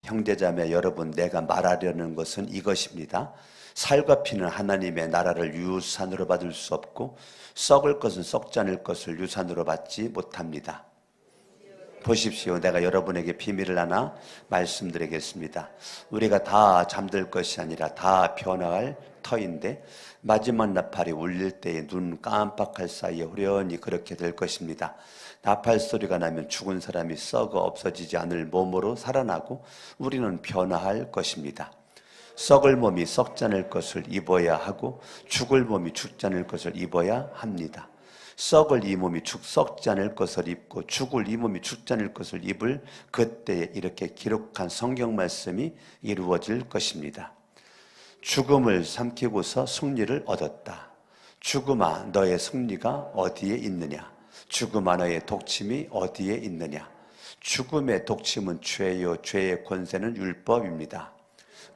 형제자매 여러분, 내가 말하려는 것은 이것입니다. 살과 피는 하나님의 나라를 유산으로 받을 수 없고 썩을 것은 썩지 않을 것을 유산으로 받지 못합니다. 보십시오. 내가 여러분에게 비밀을 하나 말씀드리겠습니다. 우리가 다 잠들 것이 아니라 다 변화할 터인데 마지막 나팔이 울릴 때에 눈 깜빡할 사이에 후련히 그렇게 될 것입니다. 나팔 소리가 나면 죽은 사람이 썩어 없어지지 않을 몸으로 살아나고 우리는 변화할 것입니다. 썩을 몸이 썩지 않을 것을 입어야 하고 죽을 몸이 죽지 않을 것을 입어야 합니다. 썩을 이 몸이 썩지 않을 것을 입고 죽을 이 몸이 죽지 않을 것을 입을 그때에 이렇게 기록한 성경 말씀이 이루어질 것입니다. 죽음을 삼키고서 승리를 얻었다. 죽음아, 너의 승리가 어디에 있느냐? 죽음아, 너의 독침이 어디에 있느냐? 죽음의 독침은 죄요, 죄의 권세는 율법입니다.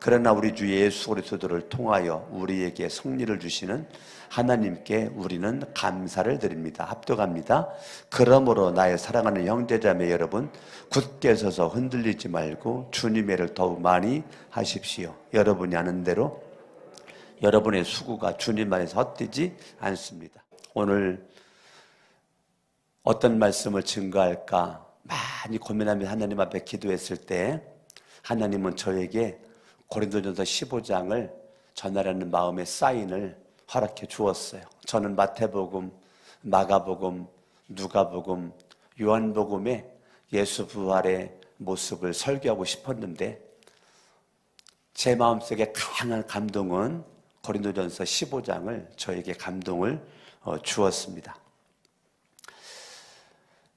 그러나 우리 주 예수 그리스도를 통하여 우리에게 승리를 주시는 하나님께 우리는 감사를 드립니다. 합독합니다. 그러므로 나의 사랑하는 형제자매 여러분, 굳게 서서 흔들리지 말고 주님의 일을 더욱 많이 하십시오. 여러분이 아는 대로 여러분의 수고가 주님 안에서 헛되지 않습니다. 오늘 어떤 말씀을 증거할까 많이 고민하며 하나님 앞에 기도했을 때 하나님은 저에게 고린도전서 15장을 전하라는 마음의 사인을 허락해 주었어요. 저는 마태복음, 마가복음, 누가복음, 요한복음의 예수 부활의 모습을 설교하고 싶었는데 제 마음속에 강한 감동은 고린도전서 15장을 저에게 감동을 주었습니다.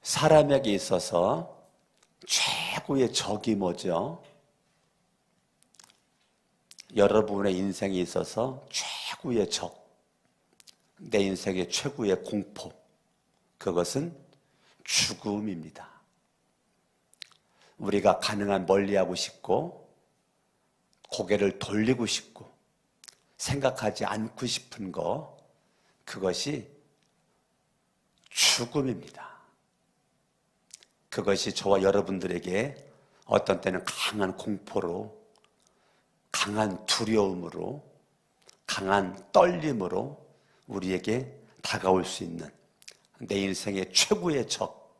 사람에게 있어서 최고의 적이 뭐죠? 여러분의 인생에 있어서 최고의 적, 내 인생의 최고의 공포, 그것은 죽음입니다. 우리가 가능한 멀리하고 싶고 고개를 돌리고 싶고 생각하지 않고 싶은 거, 그것이 죽음입니다. 그것이 저와 여러분들에게 어떤 때는 강한 공포로, 강한 두려움으로, 강한 떨림으로 우리에게 다가올 수 있는 내 인생의 최고의 적,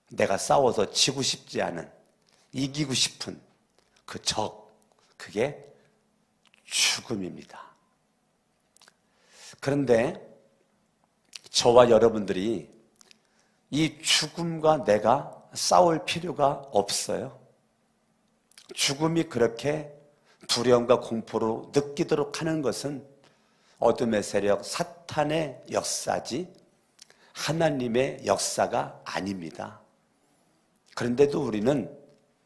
내가 싸워서 지고 싶지 않은, 이기고 싶은 그 적, 그게 죽음입니다. 그런데 저와 여러분들이 이 죽음과 내가 싸울 필요가 없어요. 죽음이 그렇게 두려움과 공포로 느끼도록 하는 것은 어둠의 세력 사탄의 역사지 하나님의 역사가 아닙니다. 그런데도 우리는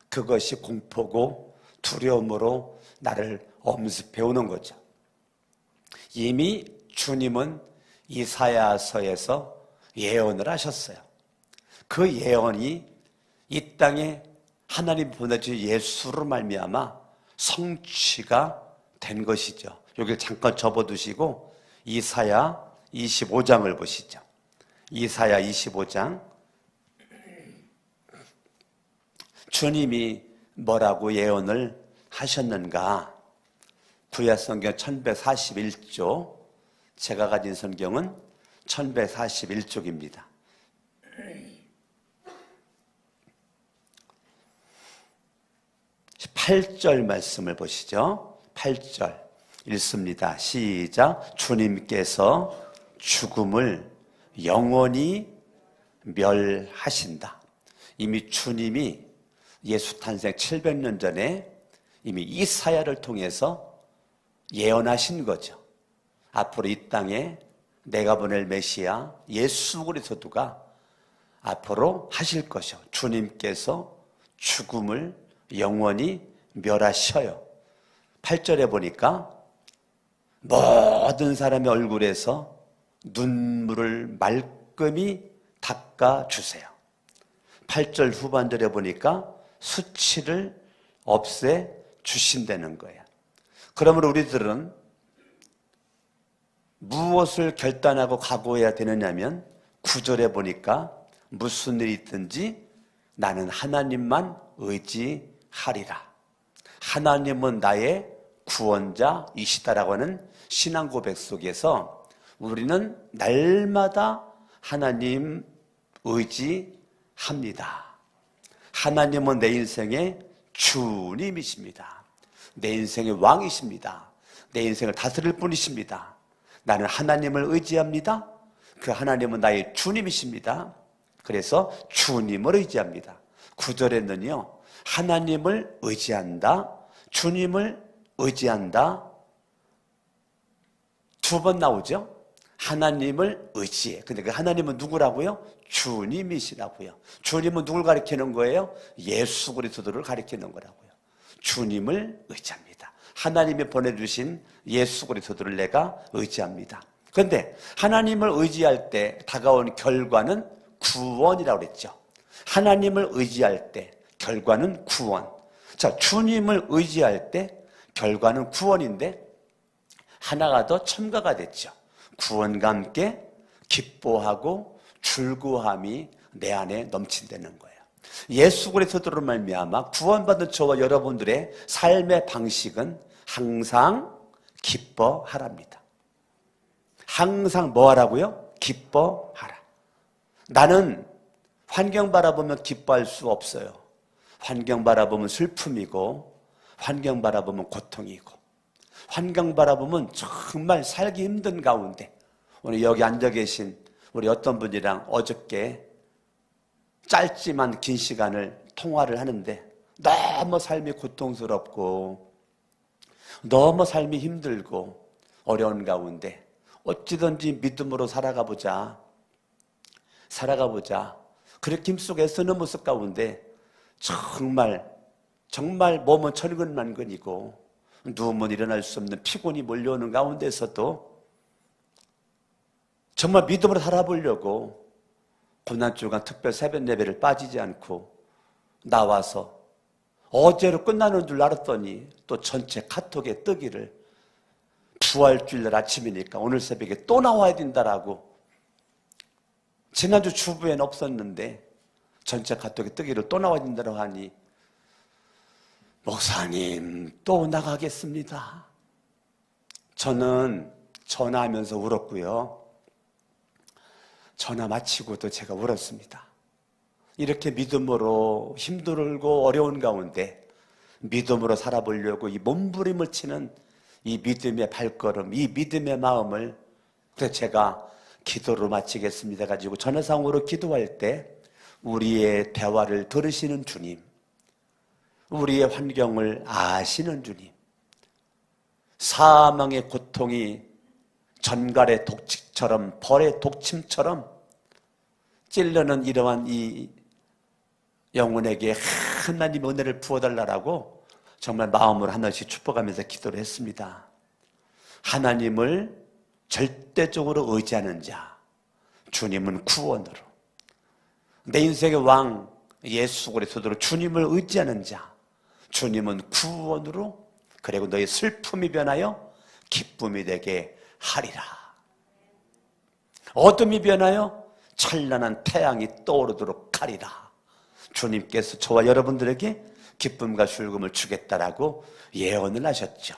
그것이 공포고 두려움으로 나를 엄습해오는 거죠. 이미 주님은 이사야서에서 예언을 하셨어요. 그 예언이 이 땅에 하나님 보내주신 예수로 말미암아 성취가 된 것이죠. 여기를 잠깐 접어두시고 이사야 25장을 보시죠. 이사야 25장. 주님이 뭐라고 예언을 하셨는가? 구약성경 1141조, 제가 가진 성경은 1141쪽입니다. 8절 말씀을 보시죠. 8절 읽습니다. 시작. 주님께서 죽음을 영원히 멸하신다. 이미 주님이 예수 탄생 700년 전에 이미 이사야를 통해서 예언하신 거죠. 앞으로 이 땅에 내가 보낼 메시아 예수 그리스도가 앞으로 하실 것이요. 주님께서 죽음을 영원히 멸하셔요. 8절에 보니까 모든 사람의 얼굴에서 눈물을 말끔히 닦아주세요. 8절 후반절에 보니까 수치를 없애주신다는 거예요. 그러므로 우리들은 무엇을 결단하고 각오해야 되느냐면 9절에 보니까 무슨 일이 있든지 나는 하나님만 의지하리라. 하리라. 하나님은 나의 구원자이시다라고 하는 신앙 고백 속에서 우리는 날마다 하나님 의지합니다. 하나님은 내 인생의 주님이십니다. 내 인생의 왕이십니다. 내 인생을 다스릴 분이십니다. 나는 하나님을 의지합니다. 그 하나님은 나의 주님이십니다. 그래서 주님을 의지합니다. 9절에는요, 하나님을 의지한다, 주님을 의지한다, 두 번 나오죠. 하나님을 의지해. 근데 그 하나님은 누구라고요? 주님이시라고요. 주님은 누굴 가리키는 거예요? 예수 그리스도를 가리키는 거라고요. 주님을 의지합니다. 하나님이 보내주신 예수 그리스도를 내가 의지합니다. 그런데 하나님을 의지할 때 다가온 결과는 구원이라고 그랬죠. 하나님을 의지할 때 결과는 구원. 자, 주님을 의지할 때 결과는 구원인데 하나가 더 첨가가 됐죠. 구원과 함께 기뻐하고 즐거움이 내 안에 넘친다는 거예요. 예수 그리스도로 말미암아 구원받은 저와 여러분들의 삶의 방식은 항상 기뻐하랍니다. 항상 뭐 하라고요? 기뻐하라. 나는 환경 바라보면 기뻐할 수 없어요. 환경 바라보면 슬픔이고, 환경 바라보면 고통이고, 환경 바라보면 정말 살기 힘든 가운데, 오늘 여기 앉아 계신 우리 어떤 분이랑 어저께 짧지만 긴 시간을 통화를 하는데 너무 삶이 고통스럽고 너무 삶이 힘들고 어려운 가운데 어찌든지 믿음으로 살아가 보자. 그렇게 힘쓰고 애쓰는 모습 가운데 정말 몸은 천근만근이고 누우면 일어날 수 없는 피곤이 몰려오는 가운데서도 정말 믿음으로 살아보려고 고난주간 특별 새벽 예배를 빠지지 않고 나와서 어제로 끝나는 줄 알았더니 또 전체 카톡에 뜨기를 부활주일 아침이니까 오늘 새벽에 또 나와야 된다라고, 지난주 주부에는 없었는데 전체 카톡에 뜨기를 또 나와야 된다고 하니 목사님 또 나가겠습니다. 저는 전화하면서 울었고요. 전화 마치고도 제가 울었습니다. 이렇게 믿음으로 힘들고 어려운 가운데 믿음으로 살아보려고 이 몸부림을 치는 이 믿음의 발걸음, 이 믿음의 마음을, 그래서 제가 기도로 마치겠습니다 가지고 전화상으로 기도할 때 우리의 대화를 들으시는 주님, 우리의 환경을 아시는 주님, 사망의 고통이 전갈의 독침처럼, 벌의 독침처럼 찔르는 이러한 이 영혼에게 하나님의 은혜를 부어달라고 정말 마음으로 하나씩 축복하면서 기도를 했습니다. 하나님을 절대적으로 의지하는 자, 주님은 구원으로, 내 인생의 왕 예수 그리스도로 주님을 의지하는 자, 주님은 구원으로, 그리고 너의 슬픔이 변하여 기쁨이 되게 하리라. 어둠이 변하여 찬란한 태양이 떠오르도록 하리라. 주님께서 저와 여러분들에게 기쁨과 즐거움을 주겠다라고 예언을 하셨죠.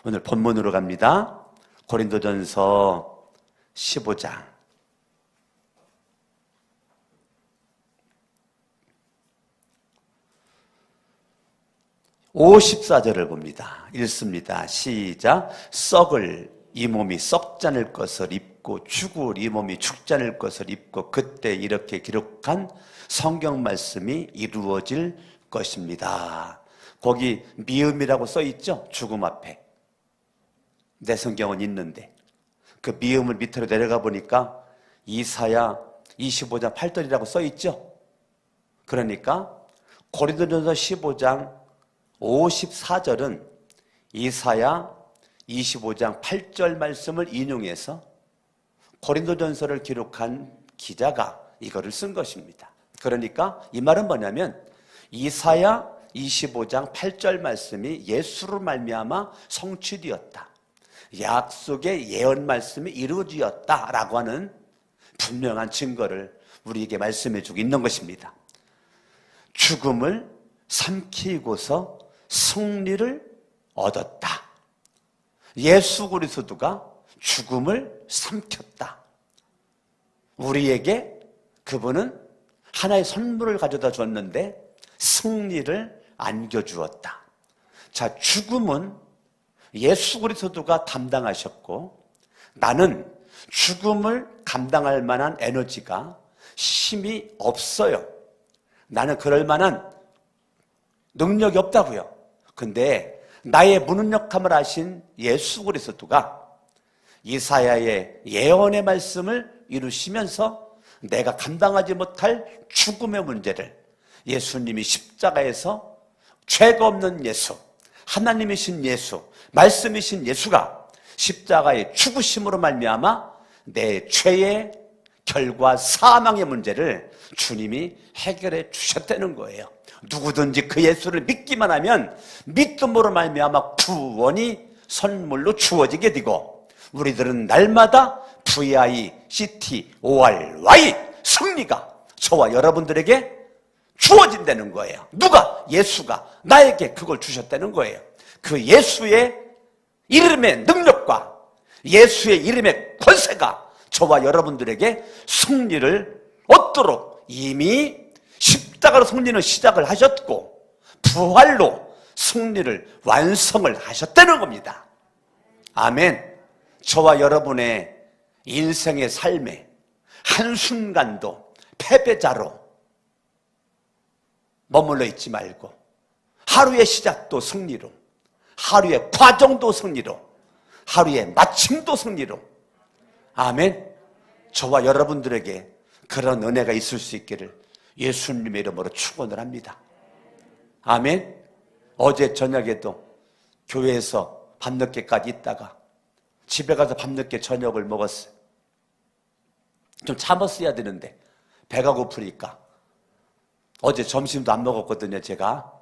오늘 본문으로 갑니다. 고린도전서 15장 54절을 봅니다. 읽습니다. 시작. 썩을 이 몸이 썩지 않을 것을 입고 죽을 이 몸이 죽지 않을 것을 입고 그때 이렇게 기록한 성경 말씀이 이루어질 것입니다. 거기 미음이라고 써 있죠? 죽음 앞에. 내 성경은 있는데 그 미음을 밑으로 내려가 보니까 이사야 25장 8절이라고 써 있죠? 그러니까 고린도전서 15장 54절은 이사야 25장 8절 말씀을 인용해서 고린도전서를 기록한 기자가 이거를 쓴 것입니다. 그러니까 이 말은 뭐냐면 이사야 25장 8절 말씀이 예수로 말미암아 성취되었다, 약속의 예언 말씀이 이루어지었다라고 하는 분명한 증거를 우리에게 말씀해 주고 있는 것입니다. 죽음을 삼키고서 승리를 얻었다. 예수 그리스도가 죽음을 삼켰다. 우리에게 그분은 하나의 선물을 가져다 줬는데 승리를 안겨주었다. 자, 죽음은 예수 그리스도가 담당하셨고 나는 죽음을 감당할 만한 에너지가 힘이 없어요. 나는 그럴 만한 능력이 없다고요. 근데 나의 무능력함을 아신 예수 그리스도가 이사야의 예언의 말씀을 이루시면서 내가 감당하지 못할 죽음의 문제를 예수님이 십자가에서 죄가 없는 예수, 하나님이신 예수, 말씀이신 예수가 십자가의 죽으심으로 말미암아 내 죄의 결과 사망의 문제를 주님이 해결해 주셨다는 거예요. 누구든지 그 예수를 믿기만 하면 믿음으로 말미암아 구원이 선물로 주어지게 되고 우리들은 날마다 VICTORY 승리가 저와 여러분들에게 주어진다는 거예요. 누가? 예수가 나에게 그걸 주셨다는 거예요. 그 예수의 이름의 능력과 예수의 이름의 권세가 저와 여러분들에게 승리를 얻도록 이미 십자가로 승리는 시작을 하셨고 부활로 승리를 완성을 하셨다는 겁니다. 아멘. 저와 여러분의 인생의 삶에 한순간도 패배자로 머물러 있지 말고 하루의 시작도 승리로, 하루의 과정도 승리로, 하루의 마침도 승리로. 아멘. 저와 여러분들에게 그런 은혜가 있을 수 있기를 예수님의 이름으로 축원을 합니다. 아멘. 어제 저녁에도 교회에서 밤늦게까지 있다가 집에 가서 밤늦게 저녁을 먹었어요. 좀 참았어야 되는데 배가 고프니까 어제 점심도 안 먹었거든요, 제가.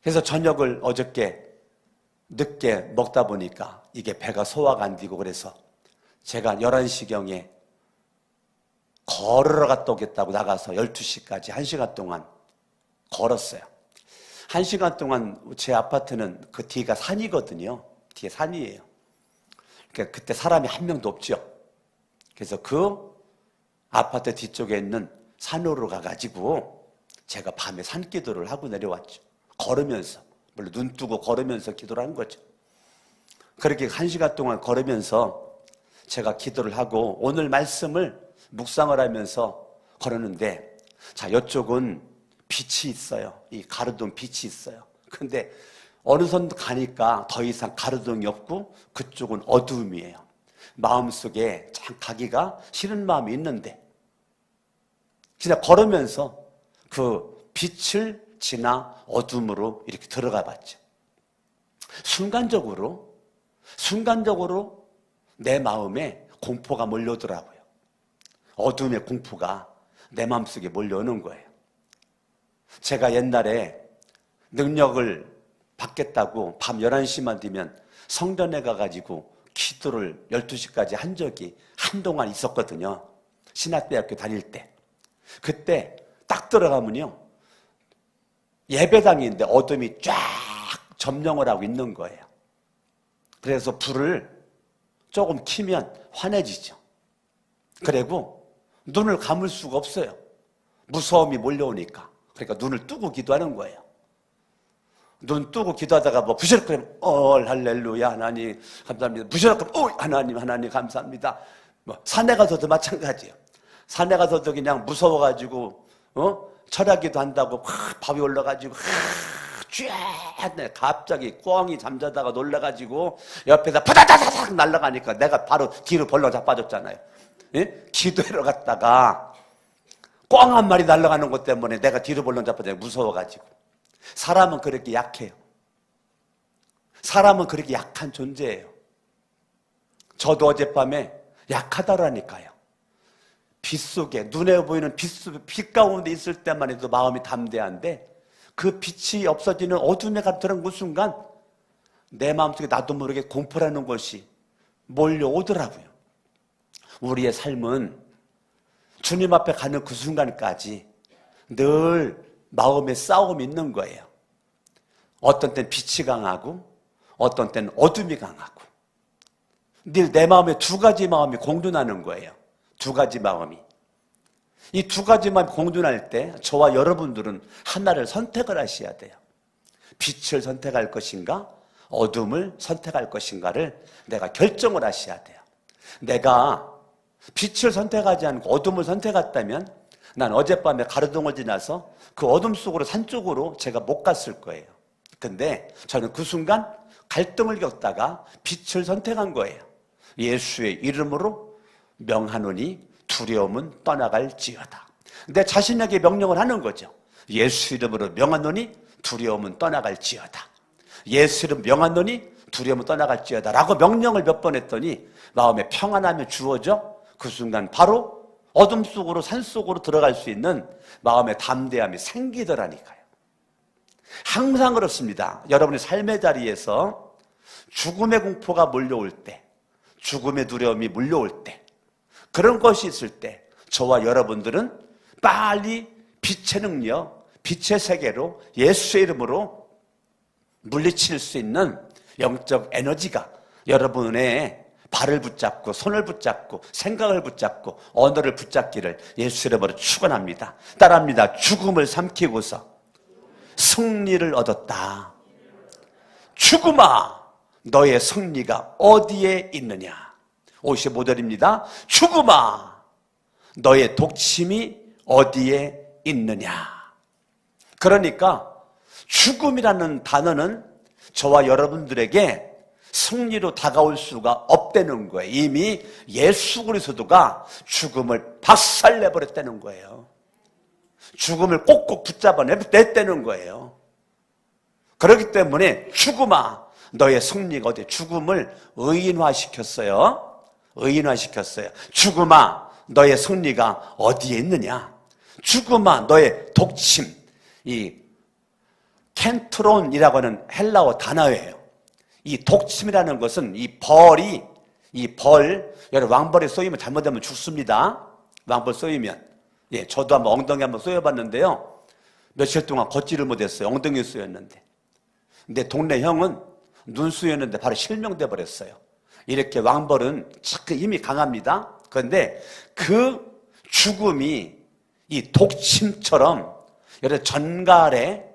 그래서 저녁을 어저께 늦게 먹다 보니까 이게 배가 소화가 안 되고 그래서 제가 11시경에 걸으러 갔다 오겠다고 나가서 12시까지 1시간 동안 걸었어요. 1시간 동안 제 아파트는 그 뒤가 산이거든요. 뒤에 산이에요. 그러니까 그때 사람이 한 명도 없죠. 그래서 그 아파트 뒤쪽에 있는 산으로 가가지고 제가 밤에 산기도를 하고 내려왔죠. 걸으면서, 물론 눈 뜨고 걸으면서 기도를 한 거죠. 그렇게 1시간 동안 걸으면서 제가 기도를 하고 오늘 말씀을 묵상을 하면서 걸었는데, 자, 이쪽은 빛이 있어요. 이 가로등 빛이 있어요. 근데 어느 선도 가니까 더 이상 가로등이 없고 그쪽은 어두움이에요. 마음속에 참 가기가 싫은 마음이 있는데 그냥 걸으면서 그 빛을 지나 어둠으로 이렇게 들어가 봤죠. 순간적으로 내 마음에 공포가 몰려오더라고요. 어둠의 공포가 내 마음속에 몰려오는 거예요. 제가 옛날에 능력을 받겠다고 밤 11시만 되면 성전에 가가지고 기도를 12시까지 한 적이 한동안 있었거든요. 신학대학교 다닐 때. 그때 딱 들어가면요, 예배당인데 어둠이 쫙 점령을 하고 있는 거예요. 그래서 불을 조금 켜면 환해지죠. 그리고 눈을 감을 수가 없어요. 무서움이 몰려오니까. 그러니까 눈을 뜨고 기도하는 거예요. 눈 뜨고 기도하다가 뭐 부시럭거리면 할렐루야 하나님 감사합니다. 부시럭거리면 하나님 감사합니다. 뭐 산에 가서도 마찬가지예요. 산에 가서도 그냥 무서워가지고 철야기도 한다고 밥이 올라가지고 쫙 갑자기 꽝이 잠자다가 놀라가지고 옆에서 바다다닥 날아가니까 내가 바로 뒤로 벌렁 자빠졌잖아요. 예? 기도하러 갔다가 꽝 한 마리 날아가는 것 때문에 내가 뒤로 벌렁 자빠졌어요. 무서워가지고. 사람은 그렇게 약해요. 사람은 그렇게 약한 존재예요. 저도 어젯밤에 약하다라니까요. 빛 속에, 눈에 보이는 빛 가운데 있을 때만 해도 마음이 담대한데 그 빛이 없어지는 어둠에 들어간 그 순간 내 마음속에 나도 모르게 공포라는 것이 몰려오더라고요. 우리의 삶은 주님 앞에 가는 그 순간까지 늘 마음의 싸움이 있는 거예요. 어떤 때는 빛이 강하고 어떤 때는 어둠이 강하고 늘 내 마음에 두 가지 마음이 공존하는 거예요. 두 가지 마음이. 이 두 가지 마음이 공존할 때 저와 여러분들은 하나를 선택을 하셔야 돼요. 빛을 선택할 것인가 어둠을 선택할 것인가를 내가 결정을 하셔야 돼요. 내가 빛을 선택하지 않고 어둠을 선택했다면 난 어젯밤에 가로등을 지나서 그 어둠 속으로 산 쪽으로 제가 못 갔을 거예요. 근데 저는 그 순간 갈등을 겪다가 빛을 선택한 거예요. 예수의 이름으로 명하노니 두려움은 떠나갈지어다. 내 자신에게 명령을 하는 거죠. 예수 이름으로 명하노니 두려움은 떠나갈지어다. 예수 이름 명하노니 두려움은 떠나갈지어다 라고 명령을 몇 번 했더니 마음에 평안함이 주어져 그 순간 바로 어둠 속으로 산 속으로 들어갈 수 있는 마음의 담대함이 생기더라니까요. 항상 그렇습니다. 여러분의 삶의 자리에서 죽음의 공포가 몰려올 때, 죽음의 두려움이 몰려올 때, 그런 것이 있을 때 저와 여러분들은 빨리 빛의 능력, 빛의 세계로 예수의 이름으로 물리칠 수 있는 영적 에너지가 여러분의 발을 붙잡고 손을 붙잡고 생각을 붙잡고 언어를 붙잡기를 예수 이름으로 축원합니다. 따라합니다. 죽음을 삼키고서 승리를 얻었다. 죽음아 너의 승리가 어디에 있느냐. 55절입니다. 죽음아 너의 독침이 어디에 있느냐. 그러니까 죽음이라는 단어는 저와 여러분들에게 승리로 다가올 수가 없다는 거예요. 이미 예수 그리스도가 죽음을 박살내버렸다는 거예요. 죽음을 꼭꼭 붙잡아 냈다는 거예요. 그렇기 때문에 죽음아 너의 승리가 어디. 죽음을 의인화시켰어요. 의인화시켰어요. 죽음아 너의 승리가 어디에 있느냐. 죽음아 너의 독침. 이 켄트론이라고 하는 헬라어 단어예요. 이 독침이라는 것은 이 벌, 여러분 왕벌에 쏘이면 잘못하면 죽습니다. 왕벌 쏘이면. 예, 저도 한번 엉덩이 한번 쏘여봤는데요. 며칠 동안 걷지를 못했어요. 엉덩이 쏘였는데. 근데 동네 형은 눈 쏘였는데 바로 실명돼 버렸어요. 이렇게 왕벌은 그 힘이 강합니다. 그런데 그 죽음이 이 독침처럼 여러분 전갈에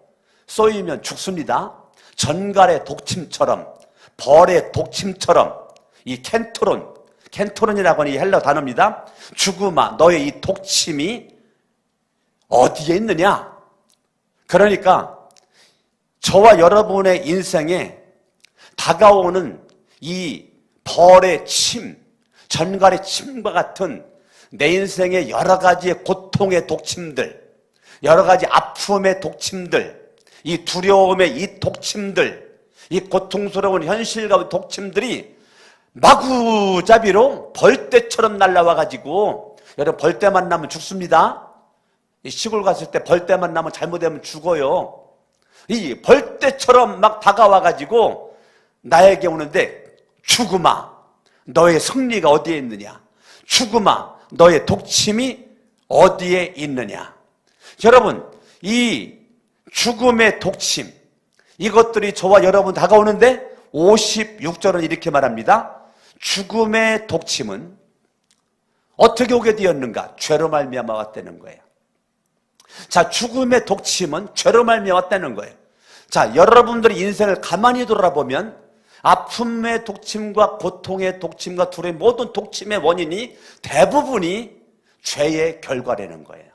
쏘이면 죽습니다. 전갈의 독침처럼 벌의 독침처럼 이 켄트론이라고 하는 이 헬라 단어입니다. 죽음아 너의 이 독침이 어디에 있느냐. 그러니까 저와 여러분의 인생에 다가오는 이 벌의 침, 전갈의 침과 같은 내 인생의 여러 가지의 고통의 독침들, 여러 가지 아픔의 독침들, 이 두려움의 이 독침들, 이 고통스러운 현실과 독침들이 마구잡이로 벌떼처럼 날라와가지고, 여러분 벌떼 만나면 죽습니다. 시골 갔을 때 벌떼 만나면 잘못하면 죽어요. 이 벌떼처럼 막 다가와가지고 나에게 오는데 죽음아 너의 승리가 어디에 있느냐. 죽음아 너의 독침이 어디에 있느냐. 여러분 이 죽음의 독침 이것들이 저와 여러분 다가오는데 56절은 이렇게 말합니다. 죽음의 독침은 어떻게 오게 되었는가? 죄로 말미암아 왔다는 거예요. 자, 죽음의 독침은 죄로 말미암아 왔다는 거예요. 자, 여러분들의 인생을 가만히 돌아보면 아픔의 독침과 고통의 독침과 두려움의 모든 독침의 원인이 대부분이 죄의 결과라는 거예요.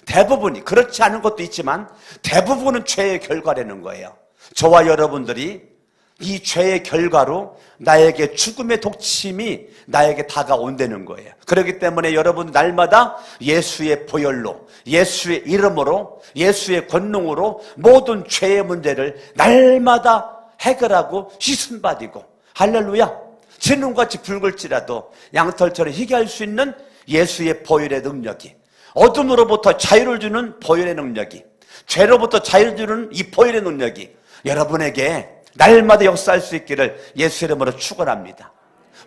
대부분이, 그렇지 않은 것도 있지만 대부분은 죄의 결과라는 거예요. 저와 여러분들이 이 죄의 결과로 나에게 죽음의 독침이 나에게 다가온다는 거예요. 그렇기 때문에 여러분 날마다 예수의 보혈로, 예수의 이름으로, 예수의 권능으로 모든 죄의 문제를 날마다 해결하고 씻음받이고, 할렐루야, 진눈같이 붉을지라도 양털처럼 희게 할 수 있는 예수의 보혈의 능력이, 어둠으로부터 자유를 주는 보혈의 능력이, 죄로부터 자유를 주는 이 보혈의 능력이 여러분에게 날마다 역사할 수 있기를 예수 이름으로 축원합니다.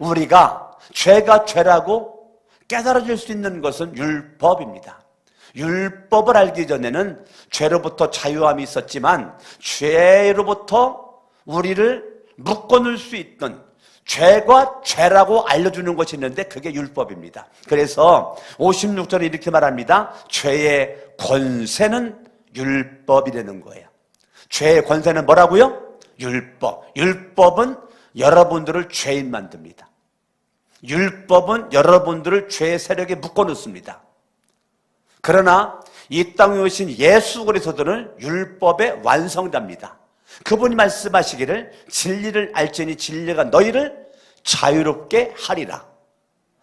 우리가 죄가 죄라고 깨달아질 수 있는 것은 율법입니다. 율법을 알기 전에는 죄로부터 자유함이 있었지만 죄로부터 우리를 묶어놓을 수 있던 죄가 죄라고 알려주는 것이 있는데 그게 율법입니다. 그래서 56절에 이렇게 말합니다. 죄의 권세는 율법이라는 거예요. 죄의 권세는 뭐라고요? 율법. 율법은 여러분들을 죄인 만듭니다. 율법은 여러분들을 죄의 세력에 묶어놓습니다. 그러나 이 땅에 오신 예수 그리스도는 율법의 완성자입니다. 그분이 말씀하시기를 진리를 알지니 진리가 너희를 자유롭게 하리라.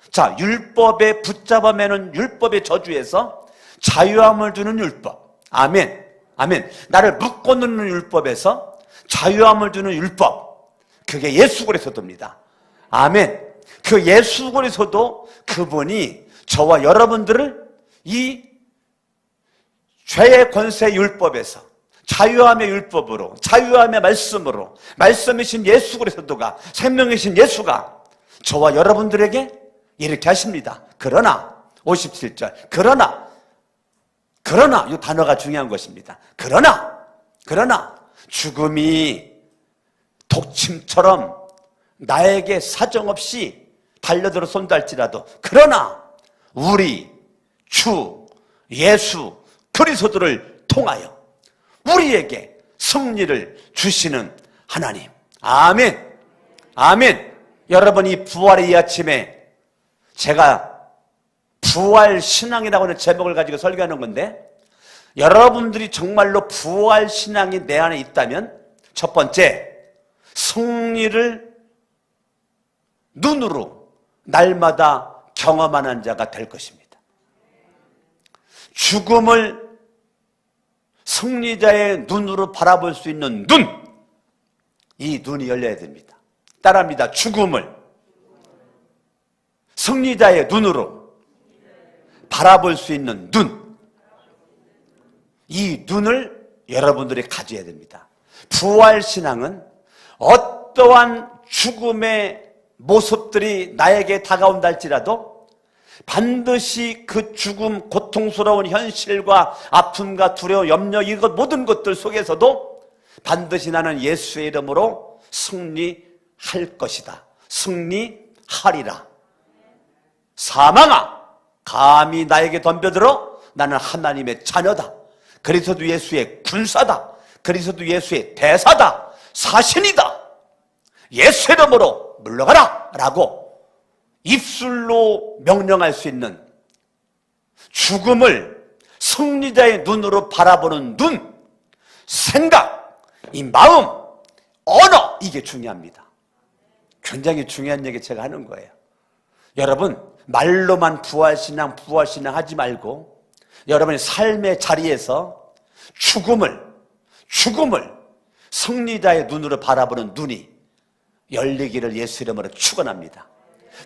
자, 율법에 붙잡아 매는 율법의 저주에서 자유함을 주는 율법. 아멘. 아멘. 나를 묶어놓는 율법에서 자유함을 주는 율법. 그게 예수 그리스도입니다. 아멘. 그 예수 그리스도 그분이 저와 여러분들을 이 죄의 권세 율법에서 자유함의 율법으로, 자유함의 말씀으로, 말씀이신 예수 그리스도가, 생명이신 예수가 저와 여러분들에게 이렇게 하십니다. 그러나 57절 그러나 이 단어가 중요한 것입니다. 그러나 죽음이 독침처럼 나에게 사정없이 달려들어 손다 할지라도 그러나 우리 주 예수 그리스도를 통하여 우리에게 승리를 주시는 하나님. 아멘. 아멘. 여러분, 이 부활의 이 아침에 제가 부활 신앙이라고 하는 제목을 가지고 설교하는 건데, 여러분들이 정말로 부활 신앙이 내 안에 있다면 첫 번째, 승리를 눈으로 날마다 경험하는 자가 될 것입니다. 죽음을 승리자의 눈으로 바라볼 수 있는 눈, 이 눈이 열려야 됩니다. 따라합니다. 죽음을 승리자의 눈으로 바라볼 수 있는 눈, 이 눈을 여러분들이 가져야 됩니다. 부활신앙은 어떠한 죽음의 모습들이 나에게 다가온다 할지라도 반드시 그 죽음, 고통스러운 현실과 아픔과 두려움, 염려, 이것 모든 것들 속에서도 반드시 나는 예수의 이름으로 승리할 것이다. 승리하리라. 사망아, 감히 나에게 덤벼들어? 나는 하나님의 자녀다. 그리스도 예수의 군사다. 그리스도 예수의 대사다. 사신이다. 예수 이름으로 물러가라 라고 입술로 명령할 수 있는, 죽음을 승리자의 눈으로 바라보는 눈, 생각, 이 마음, 언어, 이게 중요합니다. 굉장히 중요한 얘기 제가 하는 거예요. 여러분, 말로만 부활신앙 하지 말고 여러분의 삶의 자리에서 죽음을 승리자의 눈으로 바라보는 눈이 열리기를 예수 이름으로 축원합니다.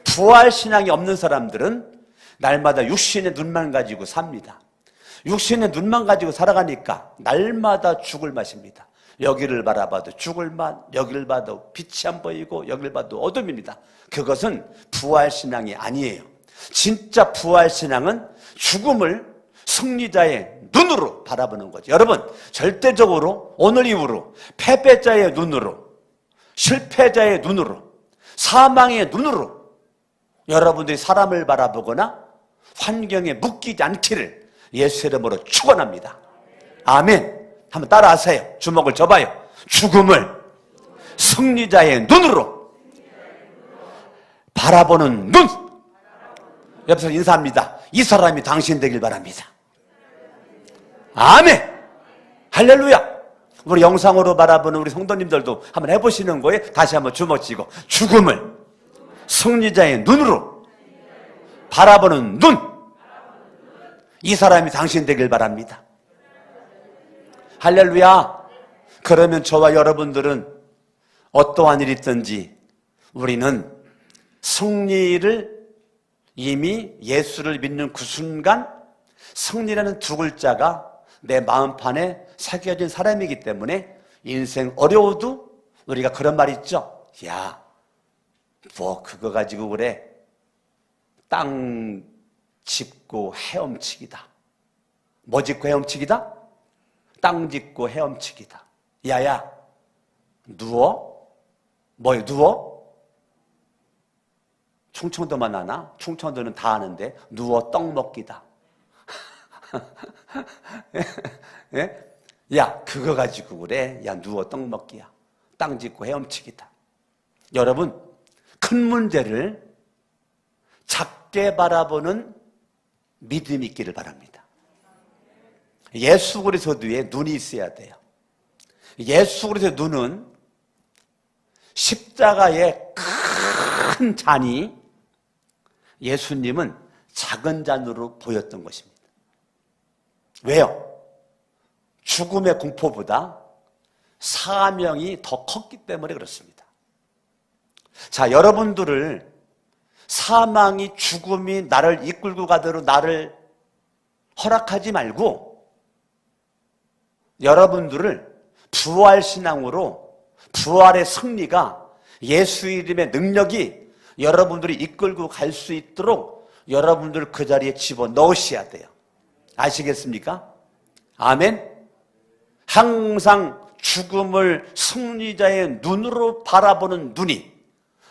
부활신앙이 없는 사람들은 날마다 육신의 눈만 가지고 삽니다. 육신의 눈만 가지고 살아가니까 날마다 죽을 맛입니다. 여기를 바라봐도 죽을 맛, 여기를 봐도 빛이 안 보이고 여기를 봐도 어둠입니다. 그것은 부활신앙이 아니에요. 진짜 부활신앙은 죽음을 승리자의 눈으로 바라보는 거죠. 여러분, 절대적으로 오늘 이후로 패배자의 눈으로, 실패자의 눈으로, 사망의 눈으로 여러분들이 사람을 바라보거나 환경에 묶이지 않기를 예수 이름으로 축원합니다. 아멘. 한번 따라하세요. 주먹을 접어요. 죽음을 승리자의 눈으로 바라보는 눈. 옆에서 인사합니다. 이 사람이 당신 되길 바랍니다. 아멘. 할렐루야. 우리 영상으로 바라보는 우리 성도님들도 한번 해보시는 거예요. 다시 한번 주먹 쥐고 죽음을 승리자의 눈으로 바라보는 눈. 이 사람이 당신 되길 바랍니다. 할렐루야. 그러면 저와 여러분들은 어떠한 일이 있든지 우리는 승리를 이미 예수를 믿는 그 순간 승리라는 두 글자가 내 마음판에 새겨진 사람이기 때문에 인생 어려워도 우리가 그런 말이 있죠. 야, 뭐 그거 가지고 그래. 땅 짚고 헤엄치기다. 뭐 짚고 헤엄치기다? 땅 짚고 헤엄치기다. 야야, 누워? 뭐요, 누워? 충청도만 아나? 충청도는 다 아는데 누워 떡 먹기다. 예? 야, 그거 가지고 그래? 야, 누워 떡 먹기야. 땅 짚고 헤엄치기다. 여러분, 큰 문제를 작게 바라보는 믿음이 있기를 바랍니다. 예수 그리스도에 눈이 있어야 돼요. 예수 그리스도의 눈은 십자가의 큰 잔이 예수님은 작은 잔으로 보였던 것입니다. 왜요? 죽음의 공포보다 사명이 더 컸기 때문에 그렇습니다. 자, 여러분들을 사망이, 죽음이 나를 이끌고 가도록 나를 허락하지 말고 여러분들을 부활신앙으로 부활의 승리가 예수 이름의 능력이 여러분들이 이끌고 갈 수 있도록 여러분들 그 자리에 집어넣으셔야 돼요. 아시겠습니까? 아멘. 항상 죽음을 승리자의 눈으로 바라보는 눈이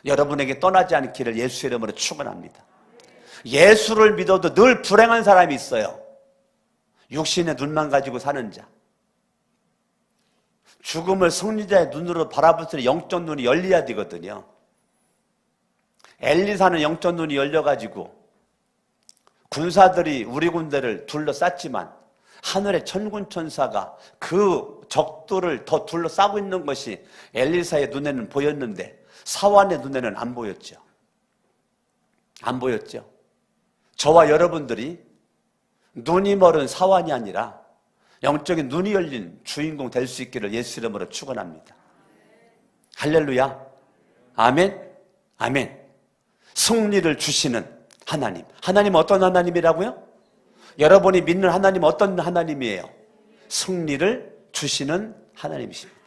여러분에게 떠나지 않기를 예수 이름으로 축원합니다. 예수를 믿어도 늘 불행한 사람이 있어요. 육신의 눈만 가지고 사는 자. 죽음을 승리자의 눈으로 바라볼 때 영적 눈이 열려야 되거든요. 엘리사는 영적 눈이 열려가지고 군사들이 우리 군대를 둘러쌌지만 하늘의 천군천사가 그 적들을 더 둘러싸고 있는 것이 엘리사의 눈에는 보였는데 사환의 눈에는 안 보였죠. 안 보였죠. 저와 여러분들이 눈이 멀은 사환이 아니라 영적인 눈이 열린 주인공 될 수 있기를 예수 이름으로 축원합니다. 할렐루야. 아멘. 아멘. 승리를 주시는 하나님. 하나님 어떤 하나님이라고요? 여러분이 믿는 하나님 어떤 하나님이에요? 승리를 주시는 하나님이십니다.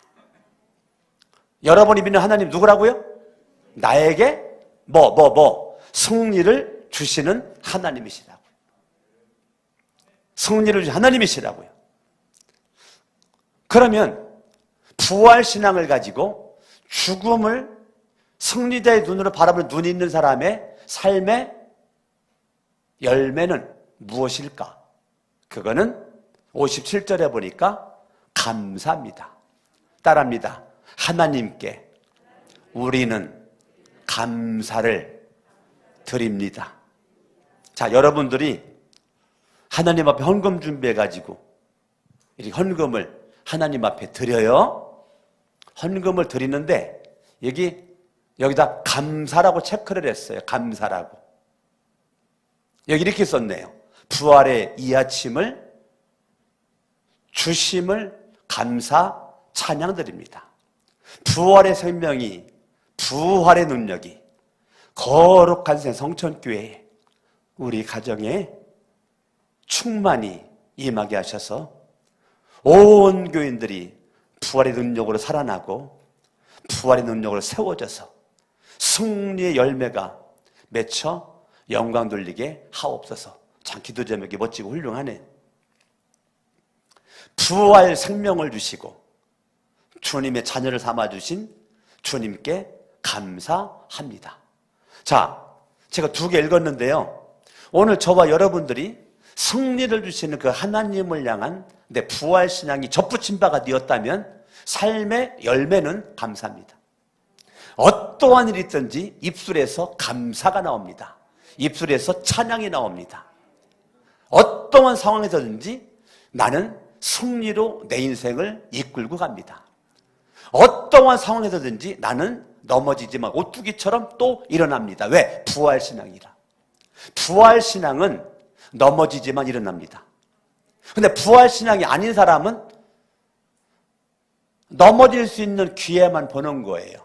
여러분이 믿는 하나님 누구라고요? 나에게 승리를 주시는 하나님이시라고요. 승리를 주시는 하나님이시라고요. 그러면 부활신앙을 가지고 죽음을 승리자의 눈으로 바라보는 눈이 있는 사람의 삶의 열매는 무엇일까? 그거는 57절에 보니까 감사입니다. 따라합니다. 하나님께 우리는 감사를 드립니다. 자, 여러분들이 하나님 앞에 헌금 준비해가지고 이 헌금을 하나님 앞에 드려요. 헌금을 드리는데 여기다 감사라고 체크를 했어요. 감사라고. 여기 이렇게 썼네요. 부활의 이 아침을 주심을 감사 찬양드립니다. 부활의 생명이, 부활의 능력이 거룩한 성천교회에 우리 가정에 충만히 임하게 하셔서 온 교인들이 부활의 능력으로 살아나고 부활의 능력으로 세워져서 승리의 열매가 맺혀 영광 돌리게 하옵소서. 참 기도 제목이 멋지고 훌륭하네. 부활 생명을 주시고 주님의 자녀를 삼아주신 주님께 감사합니다. 자, 제가 2개 읽었는데요. 오늘 저와 여러분들이 승리를 주시는 그 하나님을 향한 내 부활신앙이 접붙인 바가 되었다면 삶의 열매는 감사입니다. 어떠한 일이 있든지 입술에서 감사가 나옵니다. 입술에서 찬양이 나옵니다. 어떠한 상황에서든지 나는 승리로 내 인생을 이끌고 갑니다. 어떠한 상황에서든지 나는 넘어지지만 오뚜기처럼 또 일어납니다. 왜? 부활신앙이라. 부활신앙은 넘어지지만 일어납니다. 근데 부활신앙이 아닌 사람은 넘어질 수 있는 기회만 보는 거예요.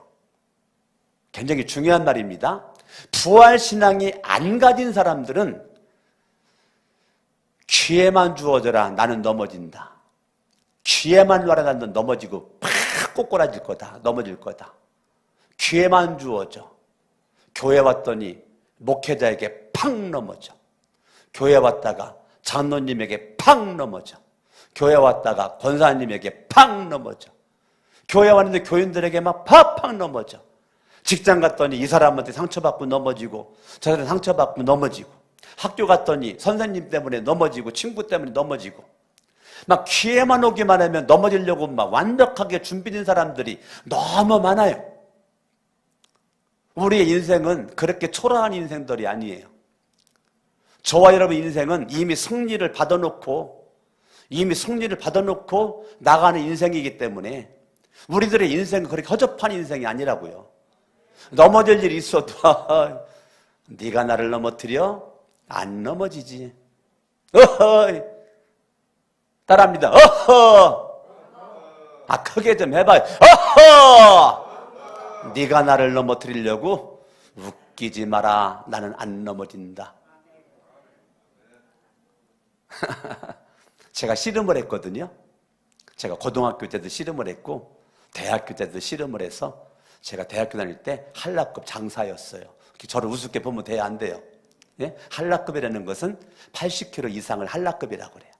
굉장히 중요한 말입니다. 부활신앙이 안 가진 사람들은 기회만 주어져라 나는 넘어진다. 기회만 놔라 나는 넘어지고 팍 꼬꾸라질 거다. 넘어질 거다. 기회만 주어져. 교회 왔더니 목회자에게 팍 넘어져. 교회 왔다가 장로님에게 팍 넘어져. 교회 왔다가 권사님에게 팍 넘어져. 교회 왔는데 교인들에게 막 팍팍 넘어져. 직장 갔더니 이 사람한테 상처받고 넘어지고 저 사람 상처받고 넘어지고, 학교 갔더니 선생님 때문에 넘어지고 친구 때문에 넘어지고, 막 기회만 오기만 하면 넘어지려고 막 완벽하게 준비된 사람들이 너무 많아요. 우리의 인생은 그렇게 초라한 인생들이 아니에요. 저와 여러분 인생은 이미 승리를 받아놓고 나가는 인생이기 때문에 우리들의 인생은 그렇게 허접한 인생이 아니라고요. 넘어질 일이 있어도 네가 나를 넘어뜨려? 안 넘어지지. 어허이. 따라합니다. 어허. 크게 좀 해봐요. 어허. 네가 나를 넘어뜨리려고? 웃기지 마라. 나는 안 넘어진다. 제가 씨름을 했거든요. 제가 고등학교 때도 씨름을 했고 대학교 때도 씨름을 해서 제가 대학교 다닐 때 한라급 장사였어요. 저를 우습게 보면 돼야 안 돼요. 예? 한라급이라는 것은 80kg 이상을 한라급이라고 그래요.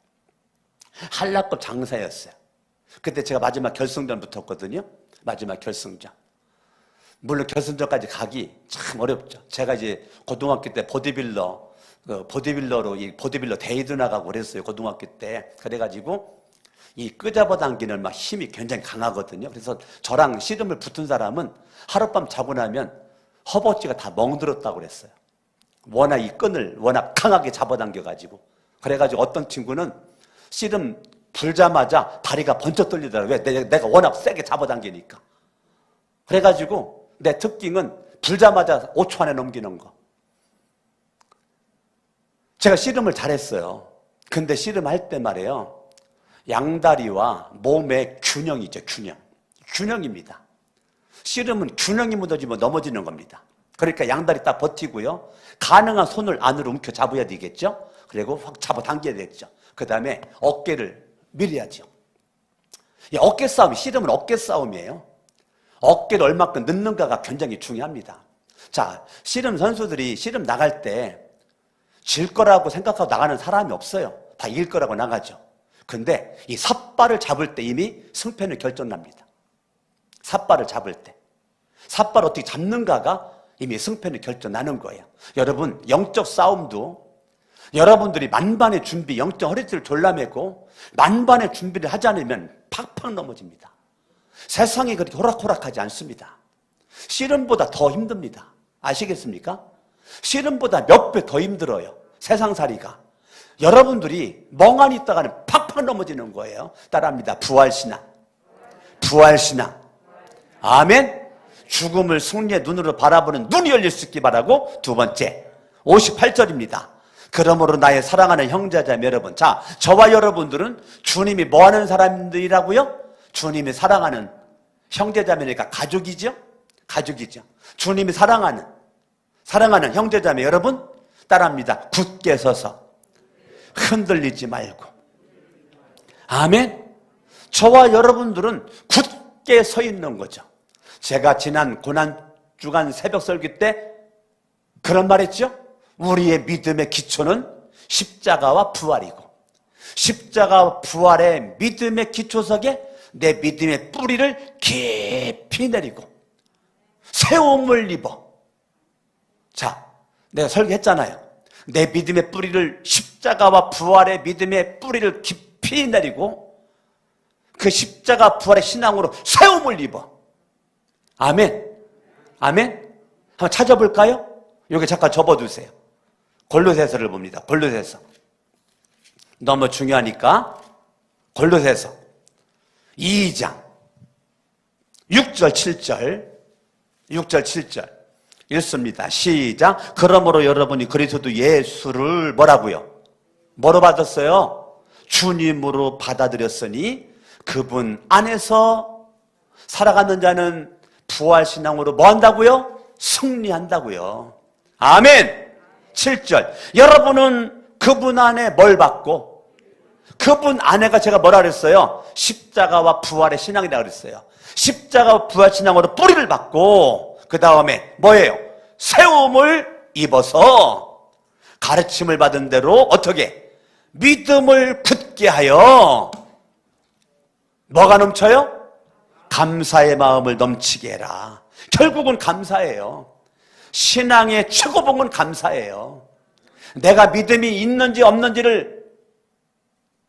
한라급 장사였어요. 그때 제가 마지막 결승전 붙었거든요. 마지막 결승전. 물론 결승전까지 가기 참 어렵죠. 제가 이제 고등학교 때 보디빌러로 이 보디빌러 대회도 나가고 그랬어요. 고등학교 때. 그래가지고 이 끄잡아당기는 막 힘이 굉장히 강하거든요. 그래서 저랑 씨름을 붙은 사람은 하룻밤 자고 나면 허벅지가 다 멍들었다고 그랬어요. 워낙 이 끈을 워낙 강하게 잡아당겨가지고. 그래가지고 어떤 친구는 씨름 불자마자 다리가 번쩍 떨리더라고요. 왜? 내가 워낙 세게 잡아당기니까. 그래가지고 내 특징은 불자마자 5초 안에 넘기는 거. 제가 씨름을 잘했어요. 근데 씨름할 때 말이에요. 양다리와 몸의 균형이죠. 균형입니다. 씨름은 균형이 무너지면 넘어지는 겁니다. 그러니까 양다리 딱 버티고요. 가능한 손을 안으로 움켜 잡아야 되겠죠. 그리고 확 잡아당겨야 되겠죠. 그 다음에 어깨를 밀어야죠. 이 어깨 싸움, 씨름은 어깨 싸움이에요. 어깨를 얼마큼 넣는가가 굉장히 중요합니다. 자, 씨름 선수들이 씨름 나갈 때 질 거라고 생각하고 나가는 사람이 없어요. 다 이길 거라고 나가죠. 근데 이 삿발을 잡을 때 이미 승패는 결정납니다. 삿발을 잡을 때. 삿발을 어떻게 잡는가가 이미 승패는 결정나는 거예요. 여러분, 영적 싸움도 여러분들이 만반의 준비, 영적 허리띠를 졸라매고 만반의 준비를 하지 않으면 팍팍 넘어집니다. 세상이 그렇게 호락호락하지 않습니다. 씨름보다 더 힘듭니다. 아시겠습니까? 씨름보다 몇 배 더 힘들어요. 세상살이가. 여러분들이 멍하니 있다가는 팍팍 넘어지는 거예요. 따라합니다. 부활신앙. 아멘. 죽음을 승리의 눈으로 바라보는 눈이 열릴 수 있기 바라고. 두 번째 58절입니다. 그러므로 나의 사랑하는 형제자매 여러분. 자, 저와 여러분들은 주님이 뭐하는 사람들이라고요? 주님이 사랑하는 형제자매니까 가족이죠. 주님이 사랑하는 형제자매 여러분, 따라합니다. 굳게 서서 흔들리지 말고. 아멘. 저와 여러분들은 굳게 서 있는 거죠. 제가 지난 고난주간 새벽 설교 때 그런 말 했죠. 우리의 믿음의 기초는 십자가와 부활이고, 십자가와 부활의 믿음의 기초석에 내 믿음의 뿌리를 깊이 내리고 세움을 입어. 자, 내가 설교했잖아요. 내 믿음의 뿌리를, 십자가와 부활의 믿음의 뿌리를 깊이 내리고 그 십자가 부활의 신앙으로 세움을 입어. 아멘. 한번 찾아볼까요? 여기 잠깐 접어두세요. 골로새서를 봅니다. 골로새서. 너무 중요하니까 골로새서 2장 6절 7절 읽습니다. 시작. 그러므로 여러분이 그리스도 예수를 뭐라고요? 뭐로 받았어요? 주님으로 받아들였으니 그분 안에서 살아가는 자는 부활신앙으로 뭐 한다고요? 승리한다고요. 아멘. 7절. 여러분은 그분 안에 뭘 받고, 그분 안에가 제가 뭐라 그랬어요? 십자가와 부활의 신앙이라고 그랬어요. 십자가와 부활 신앙으로 뿌리를 받고 그 다음에 뭐예요? 세움을 입어서 가르침을 받은 대로 어떻게? 믿음을 굳게 하여 뭐가 넘쳐요? 감사의 마음을 넘치게 해라. 결국은 감사예요. 신앙의 최고봉은 감사예요. 내가 믿음이 있는지 없는지를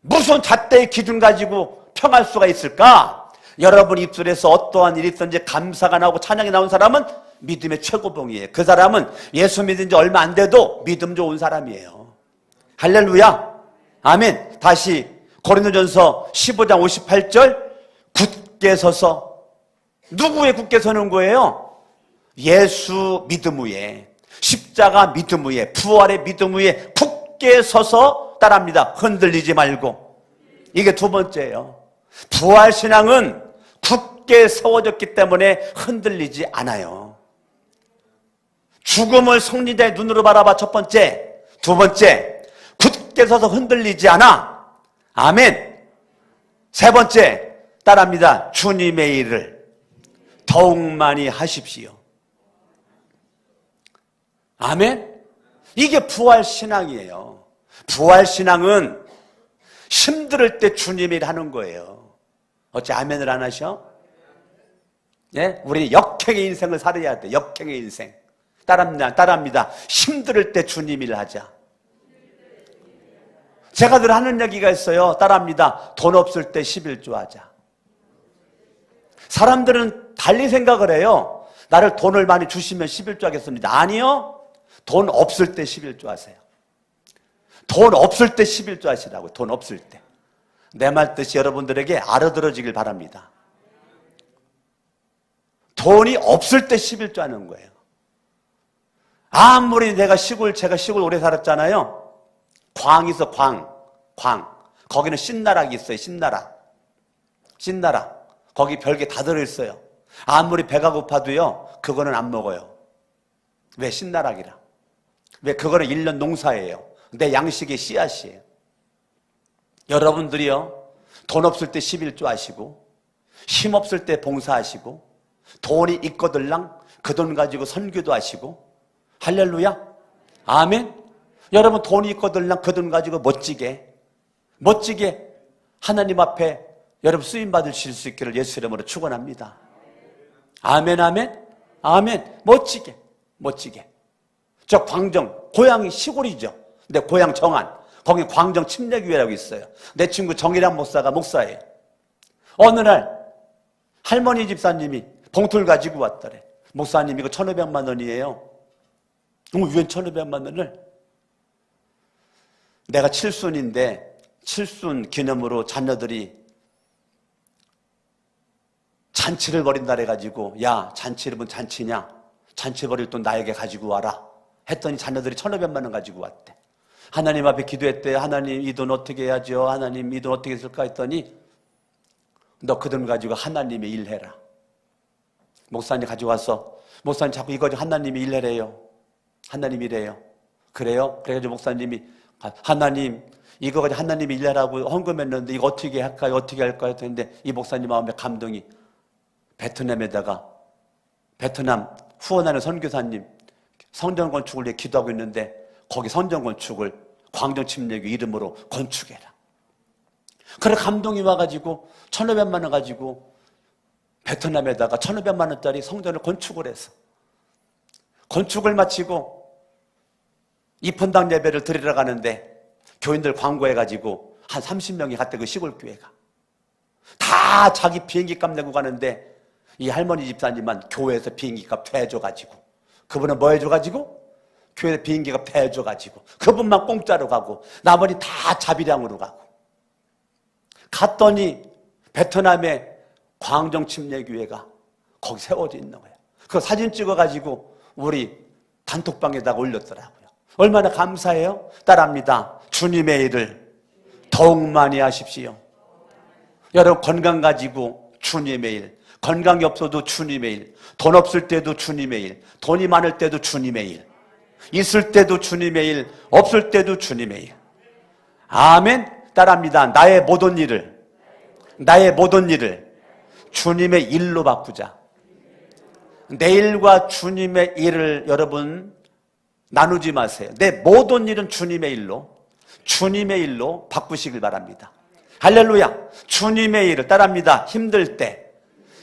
무슨 잣대의 기준 가지고 평할 수가 있을까? 여러분 입술에서 어떠한 일이 있든지 감사가 나오고 찬양이 나온 사람은 믿음의 최고봉이에요. 그 사람은 예수 믿은 지 얼마 안 돼도 믿음 좋은 사람이에요. 할렐루야. 아멘. 다시 고린도전서 15장 58절 굳게 서서, 누구의 굳게 서는 거예요? 예수 믿음 위에, 십자가 믿음 위에, 부활의 믿음 위에 굳게 서서 따라합니다. 흔들리지 말고. 이게 두 번째예요. 부활신앙은 굳게 세워졌기 때문에 흔들리지 않아요. 죽음을 승리자의 눈으로 바라봐. 첫 번째. 두 번째, 굳게 서서 흔들리지 않아. 아멘. 세 번째, 따라합니다. 주님의 일을 더욱 많이 하십시오. 아멘. 이게 부활신앙이에요. 부활신앙은 힘들 때 주님의 일 하는 거예요. 어째 아멘을 안 하셔? 예? 우리 역행의 인생을 살아야 돼. 역행의 인생. 따라합니다. 힘들 때 주님 일 하자. 제가 늘 하는 얘기가 있어요. 따라합니다. 돈 없을 때 11조 하자. 사람들은 달리 생각을 해요. 나를 돈을 많이 주시면 11조 하겠습니다. 아니요. 돈 없을 때 11조 하세요. 돈 없을 때 11조 하시라고. 돈 없을 때. 내 말 뜻이 여러분들에게 알아들어지길 바랍니다. 돈이 없을 때 11조 하는 거예요. 아무리 제가 시골 오래 살았잖아요. 광이 있어, 광. 거기는 신나락이 있어요, 신나락. 거기 별게 다 들어있어요. 아무리 배가 고파도요, 그거는 안 먹어요. 왜? 신나락이라. 왜? 그거는 1년 농사예요. 내 양식의 씨앗이에요. 여러분들이요, 돈 없을 때 11조 하시고, 힘 없을 때 봉사하시고, 돈이 있거들랑 그 돈 가지고 선교도 하시고, 할렐루야. 아멘. 여러분 돈이 있거들랑 그 돈 가지고 멋지게 하나님 앞에 여러분 쓰임 받으실 수 있기를 예수 이름으로 축원합니다. 아멘, 아멘, 아멘. 멋지게. 저 광정, 고향이 시골이죠. 근데 고향 정안, 거기 광정 침례교회라고 있어요. 내 친구 정일환 목사가 목사예요. 어느 날 할머니 집사님이 봉투를 가지고 왔더래. 목사님, 이거 1,500만 원이에요. 왜 1,500만 원을? 내가 칠순인데 칠순 기념으로 자녀들이 잔치를 벌인다 그래가지고, 야, 잔치를 뭔 잔치냐? 잔치 벌일 돈 나에게 가지고 와라 했더니 자녀들이 1,500만 원 가지고 왔대. 하나님 앞에 기도했대. 하나님, 이 돈 어떻게 해야죠? 하나님, 이 돈 어떻게 쓸까 했더니, 너 그 돈 가지고 하나님의 일 해라. 목사님 가지고 와서, 목사님 자꾸 이거 하나님이 일해래요. 하나님 일해요. 그래요? 그래가지고 목사님이, 하나님, 이거 가지고 하나님이 일하라고 헌금했는데 이거 어떻게 할까요? 어떻게 할까요? 했는데 이 목사님 마음에 감동이, 베트남에다가, 베트남 후원하는 선교사님 성전 건축을 위해 기도하고 있는데 거기 성전 건축을 광정침례교 이름으로 건축해라. 그래 감동이 와가지고 1,500만 원 가지고 베트남에다가 1,500만 원짜리 성전을 건축을 해서 건축을 마치고 입헌당 예배를 드리러 가는데 교인들 광고해가지고 한 30명이 갔대. 그 시골 교회가 다 자기 비행기값 내고 가는데 이 할머니 집사님만 교회에서 비행기값 대줘가지고, 그분은 뭐 해줘가지고? 교회에서 비행기값 대줘가지고 그분만 공짜로 가고 나머지 다 자비량으로 가고, 갔더니 베트남의 광정침례교회가 거기 세워져 있는 거예요. 그 사진 찍어가지고 우리 단톡방에다가 올렸더라고요. 얼마나 감사해요? 따라합니다. 주님의 일을 더욱 많이 하십시오. 여러분 건강 가지고 주님의 일, 건강이 없어도 주님의 일, 돈 없을 때도 주님의 일, 돈이 많을 때도 주님의 일, 있을 때도 주님의 일, 없을 때도 주님의 일. 아멘. 따라합니다. 나의 모든 일을 주님의 일로 바꾸자. 내일과 주님의 일을 여러분 나누지 마세요. 내 모든 일은 주님의 일로, 주님의 일로 바꾸시길 바랍니다. 할렐루야. 주님의 일을 따라합니다. 힘들 때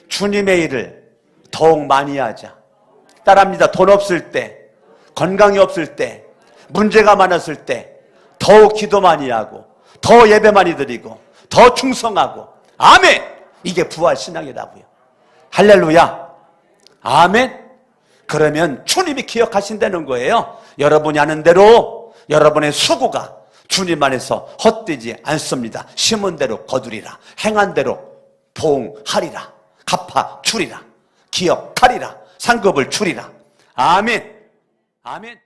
주님의 일을 더욱 많이 하자. 따라합니다. 돈 없을 때, 건강이 없을 때, 문제가 많았을 때 더욱 기도 많이 하고 더 예배 많이 드리고 더 충성하고. 아멘. 이게 부활신앙이라고요. 할렐루야. 아멘. 그러면 주님이 기억하신다는 거예요. 여러분이 하는 대로 여러분의 수고가 주님 안에서 헛되지 않습니다. 심은 대로 거두리라. 행한 대로 보응하리라. 갚아 주리라. 기억하리라. 상급을 주리라. 아멘. 아멘.